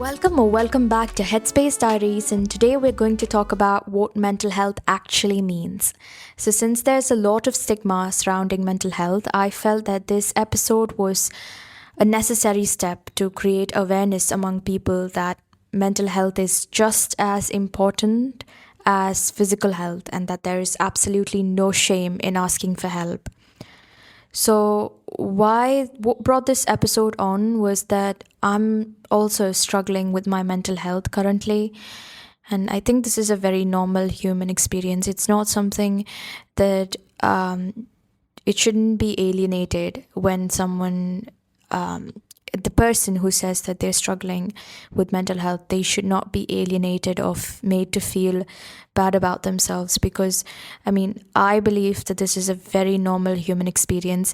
Welcome or welcome back to Headspace Diaries, and today we're going to talk about what mental health actually means. So, since there's a lot of stigma surrounding mental health, I felt that this episode was a necessary step to create awareness among people that mental health is just as important as physical health and that there is absolutely no shame in asking for help. So, what brought this episode on was that I'm also struggling with my mental health currently. And I think this is a very normal human experience. It's not something that it shouldn't be alienated when the person who says that they're struggling with mental health, they should not be alienated or made to feel bad about themselves. Because, I believe that this is a very normal human experience.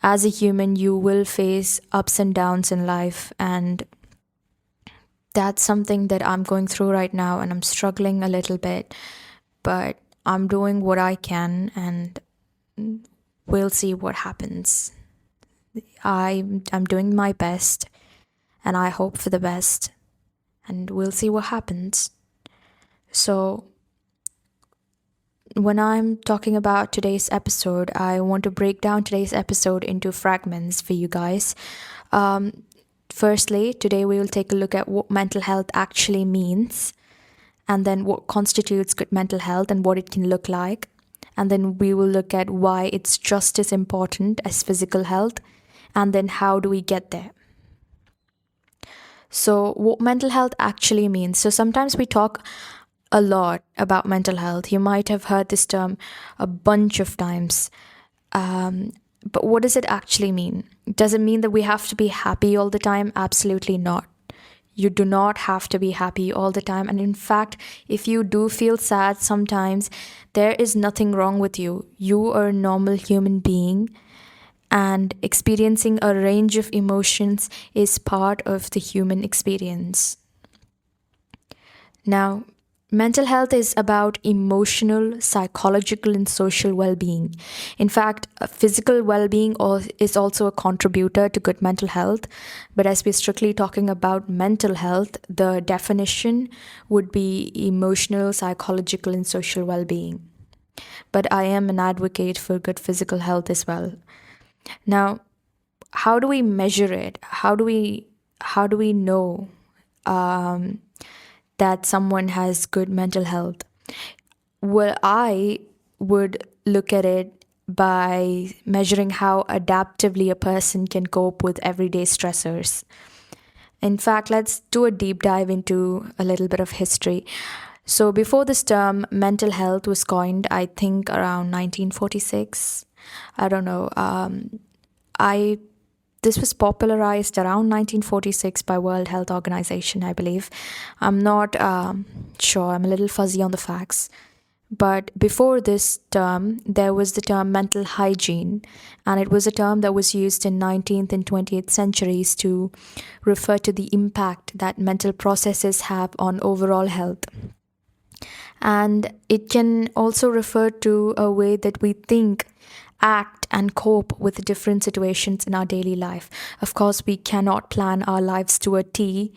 As a human, you will face ups and downs in life, and that's something that I'm going through right now, and I'm struggling a little bit, but I'm doing what I can, and we'll see what happens. I'm doing my best, and I hope for the best, and we'll see what happens. So, when I'm talking about today's episode, I want to break down today's episode into fragments for you guys. Firstly, today we will take a look at what mental health actually means, and then what constitutes good mental health and what it can look like. And then we will look at why it's just as important as physical health, and then how do we get there. So, what mental health actually means. So, sometimes we talk a lot about mental health. You might have heard this term a bunch of times. But what does it actually mean? Does it mean that we have to be happy all the time? Absolutely not. You do not have to be happy all the time. And in fact, if you do feel sad sometimes, there is nothing wrong with you. You are a normal human being, and experiencing a range of emotions is part of the human experience. Now, mental health is about emotional, psychological, and social well being. In fact, physical well being is also a contributor to good mental health. But as we're strictly talking about mental health, the definition would be emotional, psychological, and social well being. But I am an advocate for good physical health as well. Now, how do we measure it? How do we know that someone has good mental health? Well, I would look at it by measuring how adaptively a person can cope with everyday stressors. In fact, let's do a deep dive into a little bit of history. So, before this term, mental health was coined, I think, around 1946. I don't know. I This was popularized around 1946 by World Health Organization, I believe. I'm not sure. I'm a little fuzzy on the facts. But before this term, there was the term mental hygiene, and it was a term that was used in 19th and 20th centuries to refer to the impact that mental processes have on overall health. And it can also refer to a way that we think, act, and cope with different situations in our daily life. Of course, we cannot plan our lives to a T.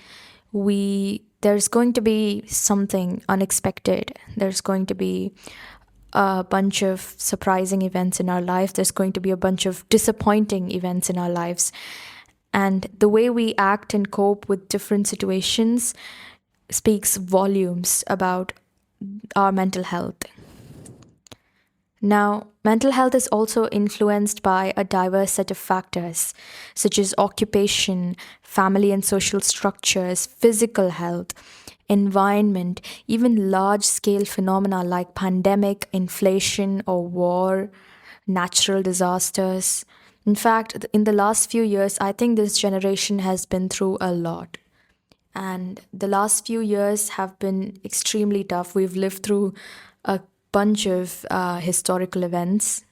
There's going to be something unexpected. There's going to be a bunch of surprising events in our life. There's going to be a bunch of disappointing events in our lives. And the way we act and cope with different situations speaks volumes about our mental health. Now, mental health is also influenced by a diverse set of factors, such as occupation, family and social structures, physical health, environment, even large scale phenomena like pandemic, inflation, or war, natural disasters. In fact, in the last few years, I think this generation has been through a lot. And the last few years have been extremely tough. We've lived through a bunch of historical events.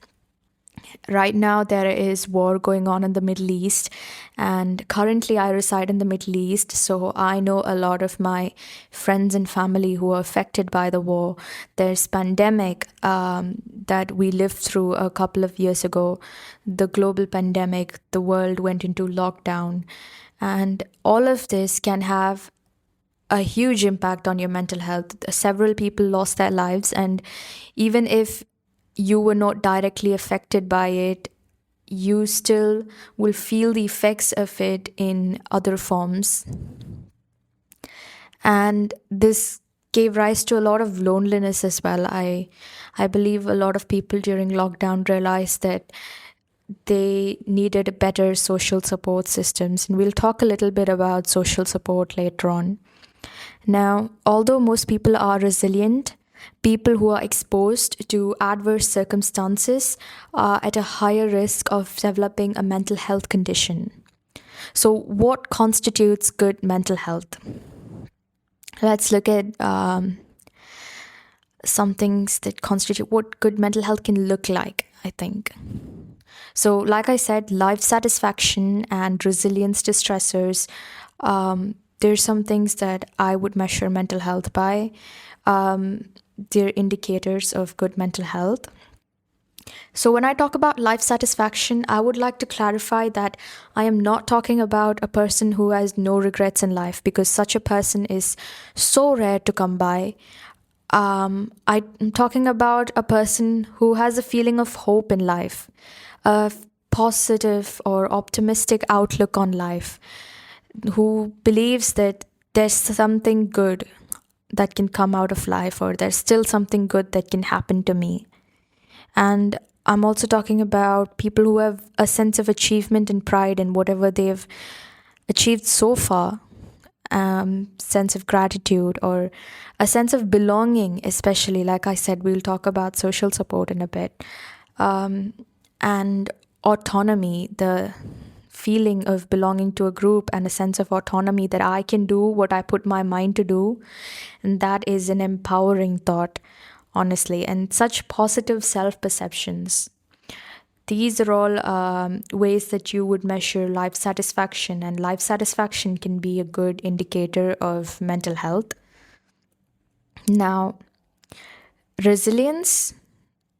Right now, there is war going on in the Middle East, and currently, I reside in the Middle East, so I know a lot of my friends and family who are affected by the war. There's pandemic that we lived through a couple of years ago, the global pandemic. The world went into lockdown, and all of this can have a huge impact on your mental health. Several people lost their lives, and even if you were not directly affected by it, you still will feel the effects of it in other forms. And this gave rise to a lot of loneliness as well. I believe a lot of people during lockdown realized that they needed better social support systems, and we'll talk a little bit about social support later on. Now, although most people are resilient, people who are exposed to adverse circumstances are at a higher risk of developing a mental health condition. So, what constitutes good mental health? Let's look at some things that constitute what good mental health can look like, I think. So, like I said, life satisfaction and resilience to stressors. There's some things that I would measure mental health by. They're indicators of good mental health. So, when I talk about life satisfaction, I would like to clarify that I am not talking about a person who has no regrets in life, because such a person is so rare to come by. I'm talking about a person who has a feeling of hope in life, a positive or optimistic outlook on life, who believes that there's something good that can come out of life, or there's still something good that can happen to me. And I'm also talking about people who have a sense of achievement and pride in whatever they've achieved so far, sense of gratitude, or a sense of belonging, especially. Like I said, we'll talk about social support in a bit. And autonomy, the feeling of belonging to a group, and a sense of autonomy that I can do what I put my mind to do. And that is an empowering thought, honestly, and such positive self perceptions. These are all ways that you would measure life satisfaction, and life satisfaction can be a good indicator of mental health. Now, resilience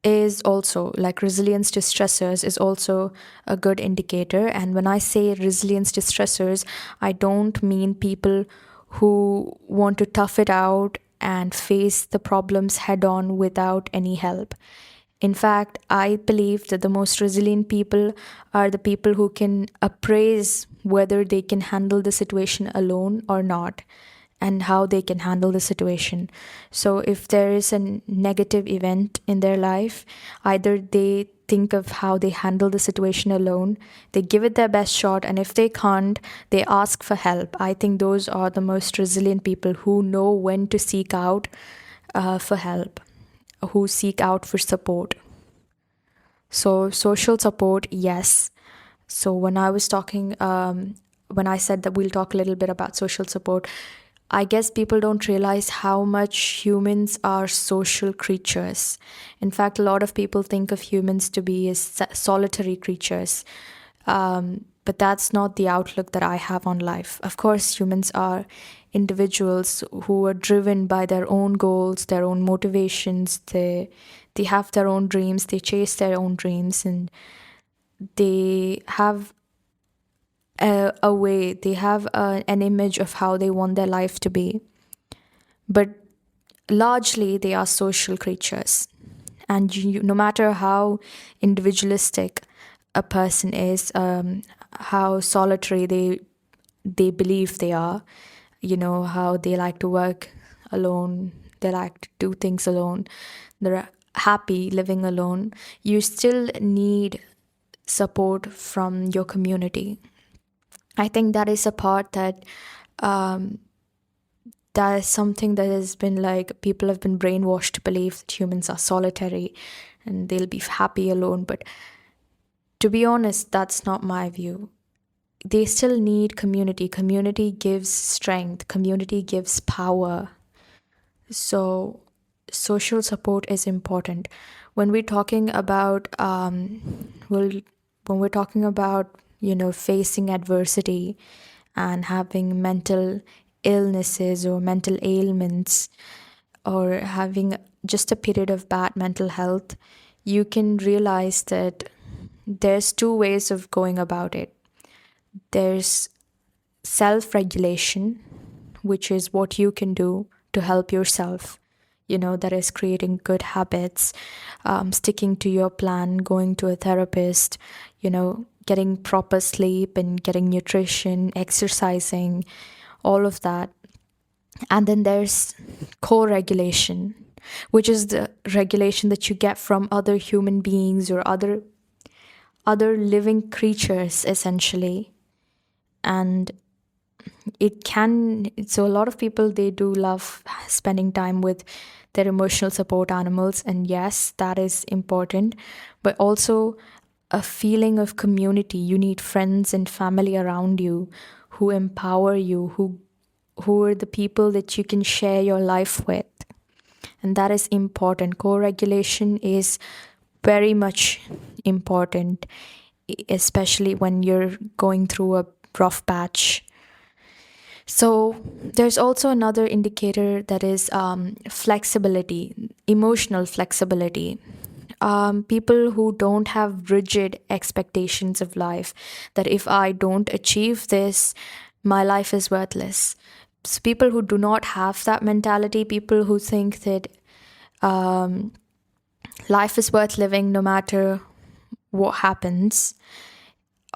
is also, like resilience to stressors, is also a good indicator. And when I say resilience to stressors, I don't mean people who want to tough it out and face the problems head on without any help. In fact, I believe that the most resilient people are the people who can appraise whether they can handle the situation alone or not, and how they can handle the situation. So, if there is a negative event in their life, either they think of how they handle the situation alone, they give it their best shot, and if they can't, they ask for help. I think those are the most resilient people, who know when to seek out for help, who seek out for support. So, social support, yes. So, when I said that we'll talk a little bit about social support, I guess people don't realize how much humans are social creatures. In fact, a lot of people think of humans to be as solitary creatures. But that's not the outlook that I have on life. Of course, humans are individuals who are driven by their own goals, their own motivations. They have their own dreams. They chase their own dreams, and they have a way. They have an image of how they want their life to be. But largely, they are social creatures, and no matter how individualistic a person is, how solitary they believe they are, how they like to work alone, they like to do things alone, they're happy living alone, you still need support from your community. I think that is a part that is something that has been, like, people have been brainwashed to believe that humans are solitary and they'll be happy alone. But to be honest, that's not my view. They still need community. Community gives strength, community gives power. So, social support is important. When we're talking about, when we're talking about, facing adversity and having mental illnesses or mental ailments, or having just a period of bad mental health, you can realize that there's two ways of going about it. There's self regulation, which is what you can do to help yourself. That is creating good habits, sticking to your plan, going to a therapist, getting proper sleep and getting nutrition, exercising, all of that. And then there's co-regulation, which is the regulation that you get from other human beings or other living creatures, essentially. And so a lot of people, they do love spending time with their emotional support animals, and yes, that is important, but also a feeling of community. You need friends and family around you who empower you, who are the people that you can share your life with. And that is important. Co-regulation is very much important, especially when you're going through a rough patch. So there's also another indicator that is flexibility, emotional flexibility. People who don't have rigid expectations of life, that if I don't achieve this, my life is worthless. So people who do not have that mentality, people who think that life is worth living no matter what happens,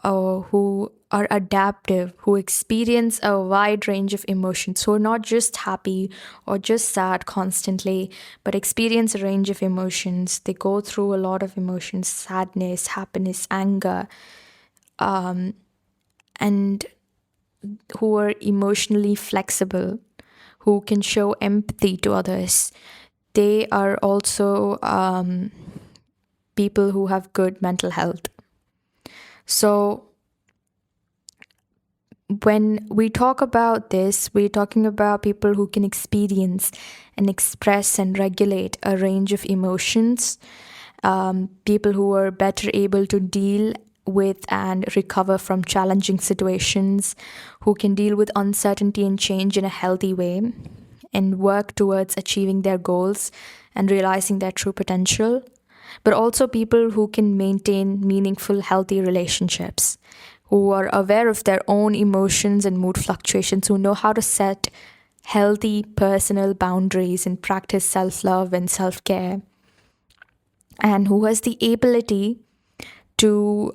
or who are adaptive, who experience a wide range of emotions, who are not just happy or just sad constantly, but experience a range of emotions. They go through a lot of emotions: sadness, happiness, anger, and who are emotionally flexible, who can show empathy to others. They are also people who have good mental health. So when we talk about this, we're talking about people who can experience and express and regulate a range of emotions, people who are better able to deal with and recover from challenging situations, who can deal with uncertainty and change in a healthy way, and work towards achieving their goals and realizing their true potential. But also people who can maintain meaningful, healthy relationships, who are aware of their own emotions and mood fluctuations, who know how to set healthy personal boundaries and practice self-love and self-care, and who has the ability to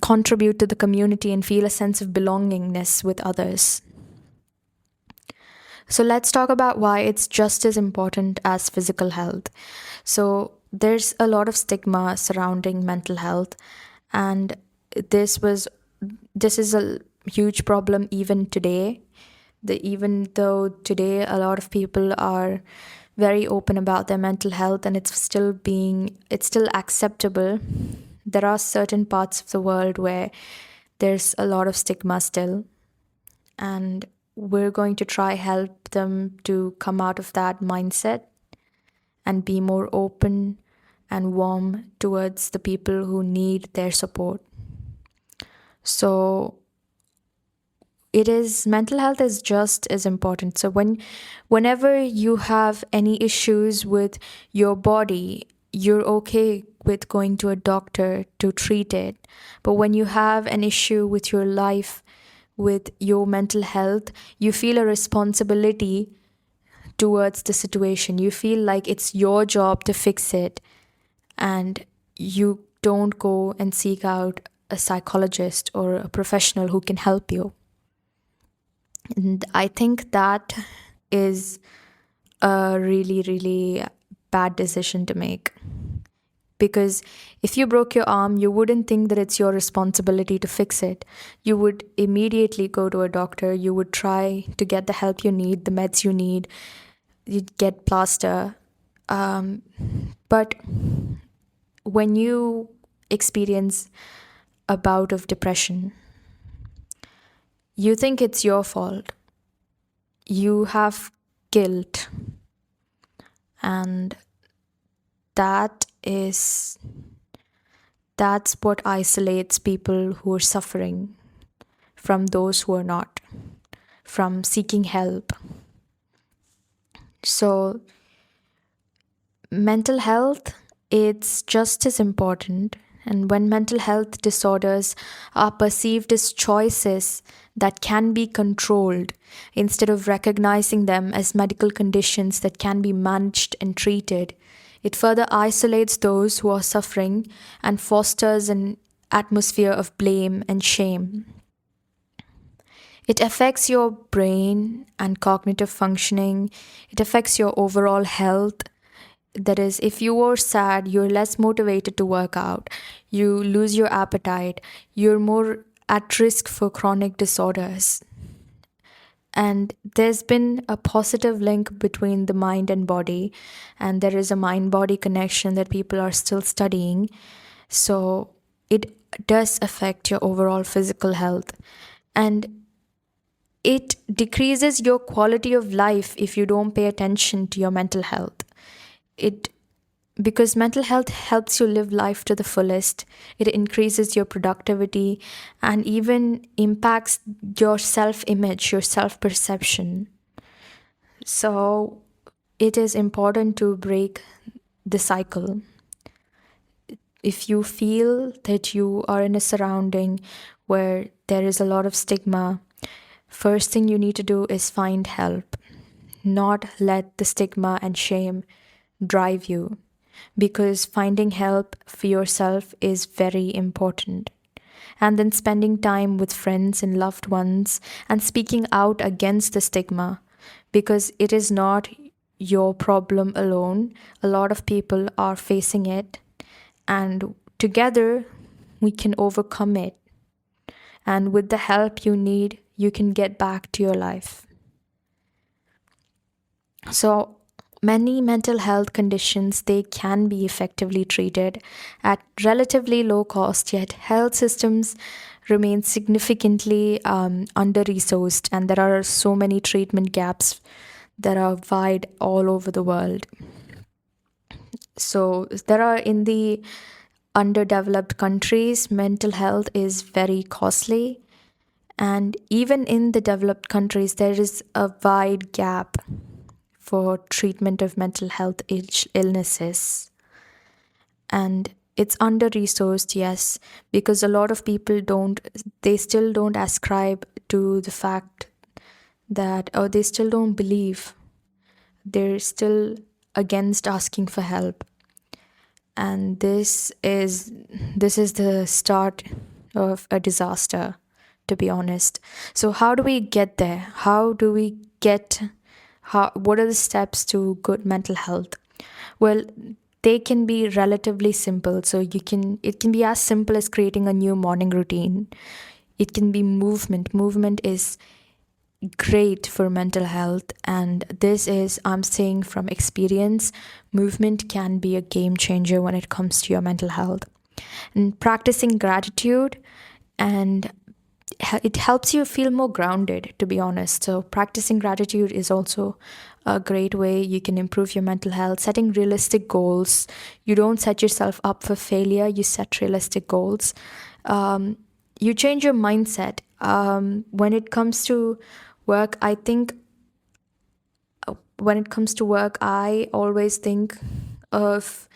contribute to the community and feel a sense of belongingness with others. So let's talk about why it's just as important as physical health. So there's a lot of stigma surrounding mental health, and this is a huge problem even today. Even though today a lot of people are very open about their mental health and it's still acceptable, there are certain parts of the world where there's a lot of stigma still, and we're going to try help them to come out of that mindset and be more open and warm towards the people who need their support. So mental health is just as important. So whenever you have any issues with your body, you're okay with going to a doctor to treat it. But when you have an issue with your life, with your mental health, you feel a responsibility towards the situation. You feel like it's your job to fix it, and you don't go and seek out a psychologist or a professional who can help you. And I think that is a really, really bad decision to make. Because if you broke your arm, you wouldn't think that it's your responsibility to fix it. You would immediately go to a doctor. You would try to get the help you need, the meds you need. You'd get plaster. But when you experience a bout of depression, you think it's your fault. You have guilt. And that's what isolates people who are suffering from those who are not, from seeking help. So mental health, it's just as important And when mental health disorders are perceived as choices that can be controlled, instead of recognizing them as medical conditions that can be managed and treated, it further isolates those who are suffering and fosters an atmosphere of blame and shame. It affects your brain and cognitive functioning. It affects your overall health. That is, if you are sad, you're less motivated to work out. You lose your appetite. You're more at risk for chronic disorders. And there's been a positive link between the mind and body, and there is a mind body connection that people are still studying. So it does affect your overall physical health. And it decreases your quality of life if you don't pay attention to your mental health. It Because mental health helps you live life to the fullest. It increases your productivity and even impacts your self image, your self perception. So it is important to break the cycle. If you feel that you are in a surrounding where there is a lot of stigma, first thing you need to do is find help. Not let the stigma and shame drive you, because finding help for yourself is very important. And then spending time with friends and loved ones and speaking out against the stigma, because it is not your problem alone. A lot of people are facing it, and together we can overcome it. And with the help you need, you can get back to your life. So, many mental health conditions, they can be effectively treated at relatively low cost, yet health systems remain significantly under-resourced, and there are so many treatment gaps that are wide all over the world. So there are, in the underdeveloped countries, mental health is very costly, and even in the developed countries there is a wide gap for treatment of mental health illnesses. And it's under resourced, yes, because a lot of people they still don't ascribe to the fact that, or they still don't believe, they're still against asking for help. And this is the start of a disaster, to be honest. So how do we get there? What are the steps to good mental health? Well, they can be relatively simple. So it can be as simple as creating a new morning routine. It can be movement. Movement is great for mental health, and this is, I'm saying from experience, movement can be a game changer when it comes to your mental health. And practicing gratitude, and it helps you feel more grounded, to be honest. So practicing gratitude is also a great way you can improve your mental health. Setting realistic goals. You don't set yourself up for failure, you set realistic goals. You change your mindset. When it comes to work, I think when it comes to work, I always think of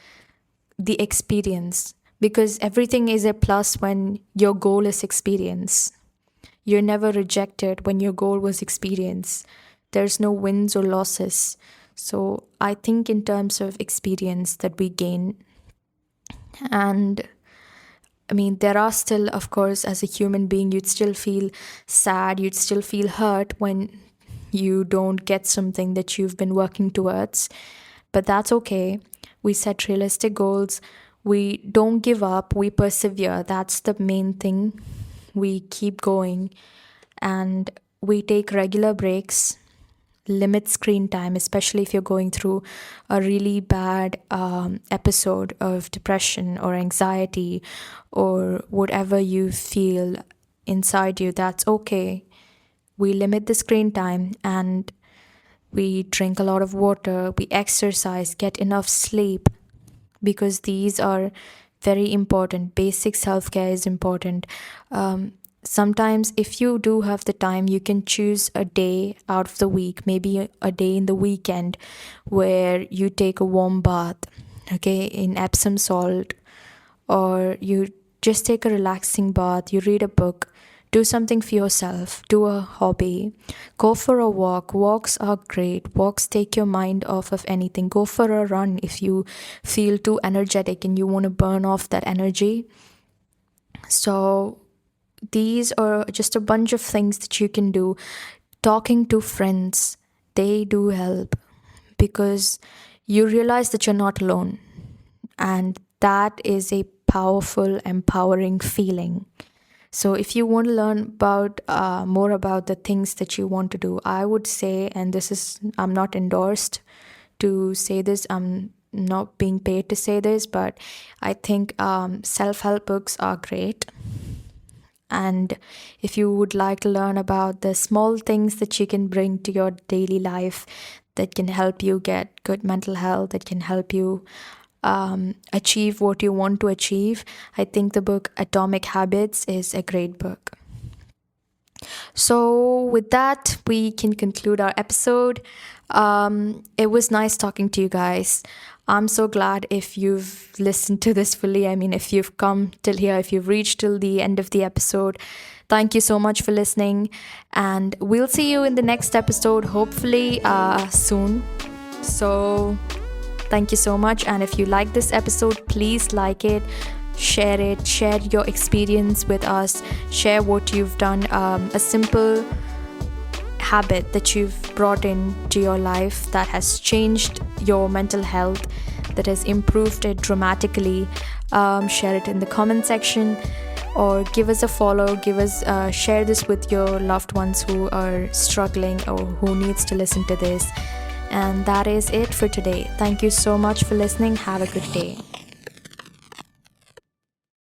the experience, because everything is a plus when your goal is experience. You're never rejected when your goal was experience. There's no wins or losses. So I think in terms of experience that we gain. And I mean, there are still, of course, as a human being, you'd still feel sad, you'd still feel hurt when you don't get something that you've been working towards. But that's okay. We set realistic goals. We don't give up. We persevere. That's the main thing. We keep going, and we take regular breaks, limit screen time, especially if you're going through a really bad episode of depression or anxiety or whatever you feel inside you. That's okay. We limit the screen time, and we drink a lot of water, we exercise, get enough sleep, because these are very important. Basic self care is important. Sometimes, if you do have the time, you can choose a day out of the week, maybe a day in the weekend, where you take a warm bath, okay, in Epsom salt, or you just take a relaxing bath, you read a book, do something for yourself, do a hobby, go for a walk. Walks are great. Walks take your mind off of anything. Go for a run if you feel too energetic and you want to burn off that energy. So, these are just a bunch of things that you can do. Talking to friends, they do help because you realize that you're not alone. And that is a powerful, empowering feeling. So, if you want to learn about more about the things that you want to do, I would say, and this is, I'm not endorsed to say this, I'm not being paid to say this, but I think self help books are great. And if you would like to learn about the small things that you can bring to your daily life that can help you get good mental health, that can help you achieve what you want to achieve, I think the book Atomic Habits is a great book. So, with that, we can conclude our episode. It was nice talking to you guys. I'm so glad if you've listened to this fully. I mean, if you've come till here, if you've reached till the end of the episode, thank you so much for listening. And we'll see you in the next episode, hopefully soon. So, thank you so much. And if you like this episode, please like it, share it, share your experience with us, share what you've done, a simple habit that you've brought into your life that has changed your mental health, that has improved it dramatically. Share it in the comment section or give us a follow, share this with your loved ones who are struggling or who needs to listen to this. And that is it for today. Thank you so much for listening. Have a good day.